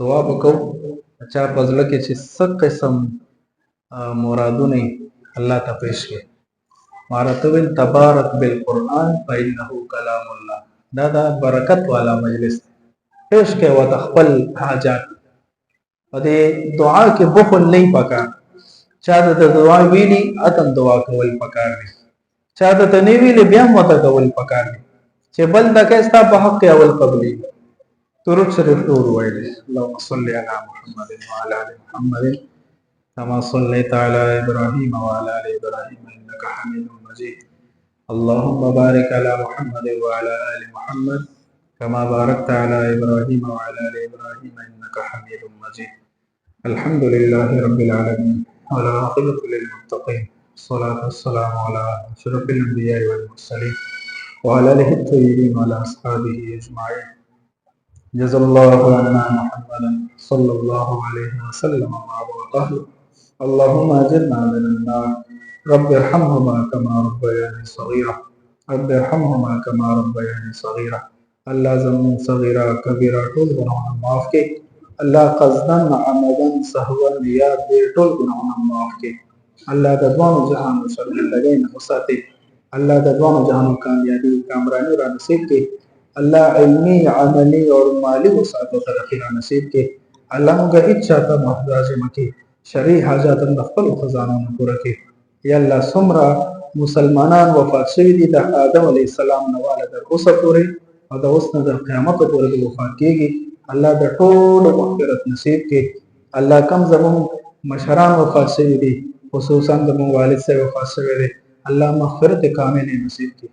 دعا وکړو چا په زړه کې چې څه قسم مرادونه الله ته پیش کړي. مارتبل تبارک بالقرآن فإنه کلام الله. دا برکت والا مجلس پیش کړي او خپل حاجات په دې دعا کې بخل نه پکار. چا د دعا ویلي اتم دعا کول پکار دي، چا د نه ویلي بیا مته کول پکار دي چې بل دغه ستا په حق اول قبلي. درود شریف ټول وایي. اللهم صل علی محمد وعلى ال محمد كما صليت على ابراهيم وعلى ال ابراهيم انك حميد مجيد. اللهم بارك على محمد وعلى ال محمد كما باركت على ابراهيم وعلى ال ابراهيم انك حميد مجيد. الحمد لله رب العالمين والعاقبة للمتقين، الصلاة والسلام على أشرف الأنبياء والمرسلين وعلى آله الطيبين وعلى أصحابه أجمعين. جزا الله عنا محمدا صلى الله عليه وسلم ما وقاه. اللهم أجرنا من النار. رب ارحمهما كما ربياني صغيرا. رب ارحمهما كما ربياني صغيرا. الله زمون صغيرا كبيرا ټول ګناهونه معاف کړي. الله قصدن عمدن سهوا یاد دې ټول ګناهونه معاف کړي. الله د دوانو جهان سره لګي نه وساتي. الله د دوانو جهان کامیابی کامرانی را نصیب کړي. الله علمی عملی اور مالی وسعت ترقی را نصیب کړي. الله موږ هیڅ چاته محتاج مکي. شرعي حاجات د خپل خزانو پوره کړي. یا الله څومره مسلمانان وفات شوي دي د آدم علی السلام نه والا تر اوسه پورې او د اوس نه د قیامت پورې د وفات کېږي. الله د ټولو مغفرت نصیب کړي. الله کم زمون مشران وفات شوي دي، خصوصا زمون والد صاحب وفات شوی دی. الله مغفرت کامل نصیب کړي.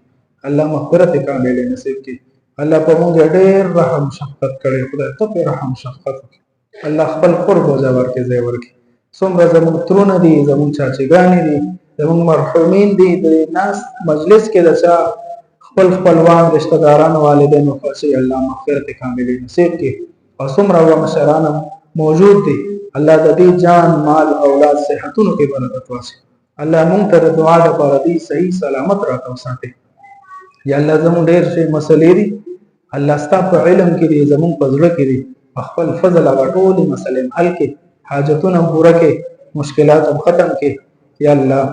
الله مغفرت کامل نصیب کړي. الله په موږ ډېر رحم شفقت کړي. خدای ته په رحم شفقت وکړي. الله خپل قرب او ځای ورکړي، ځای ورکړي. څومره زمون ترونه دي، زمون چاچګانې دي، زمون مرحومین دي، د ناس مجلس کې د چا خپل خپلوان رشتہ داران والدین وفات شوي، الله مغفرت کامل نصیب کړي. او څومره مشران موجود دي، الله د دې جان مال اولاد صحتونو کې برکت واچي. الله مونږ ته د دعا لپاره دې صحیح سلامت راته وساتي. یا الله زمون ډېر شي مسلې دي، الله ستا په علم کې دي، زمون په زړه کې دي. خپل فضل هغه ټولې مسلې حل کړي، حاجتونه پوره کړي، مشکلات هم ختم کړي. یا الله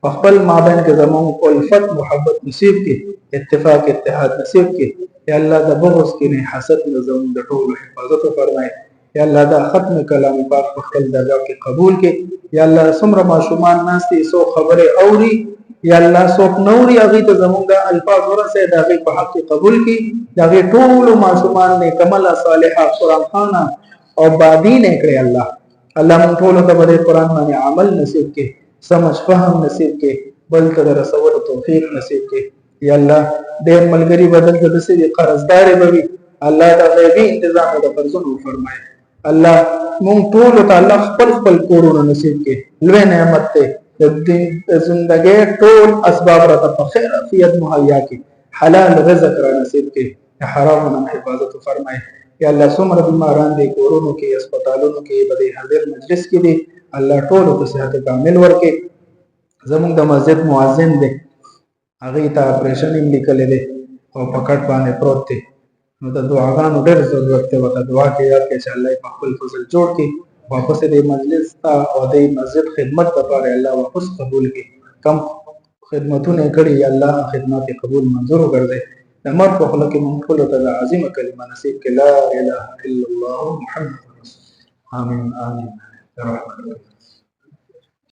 په خپل مابین کې زمون الفت محبت نصیب کړي، اتفاق اتحاد نصیب کړي. یا الله د بغض کې نه حسد نه زمون د ټولو حفاظت فرمایي. یا الله دا ختم کلام پاک په خپل درگاه کې قبول کړي. یا الله څومره ماشومان ناس دي سو خبره اوري، یا الله څوک نوري هغه ته زمونږ د الفاظ ورسه د هغه په حق قبول کړي. دا هغه ټول ماشومان نه کمل صالحه قرآن خانه او بادین کړي. الله مون ټول ته د قرآن باندې عمل نصیب کړي، سمجھ فهم نصیب کړي، بل ته رسول توفیق نصیب کړي. یا الله ډېر ملګری بدل د دې قرضدار به الله د غیبی تنظیم د فرزونو فرمایي. الله مون ټول ته الله خپل خپل کورونه نصیب کړي. لوی نعمت ته د زندګۍ ټول اسباب را په خیر عافیت مهیا کړي. حلال رزق را نصیب کړي. حرام نه حفاظت فرمایي. یا الله څومره بیماران دي کورونو کې، هسپتالونو کې، په دې حاضر مجلس کې دي، الله ټول ته صحت کامل ورکړي. زموږ د مسجد مؤذن دی، هغه ته اپریشن هم لیکل دي او په کټ باندې پروت دی. نو د دعاګانو ډېر ضرورت دی. ورته دعا کې یاد کړئ چې الله په خپل فضل جوړ کړي، واپس دې مجلس ته او د مسجد خدمت لپاره الله واپس قبول کړي. کم خدمتونه کړي الله خدمات قبول منظور وګرځي. د مرګ په خلک مونږ ټول ته د عظیمه کلمه نصیب کړي. لا اله الا الله محمد رسول الله. آمین آمین.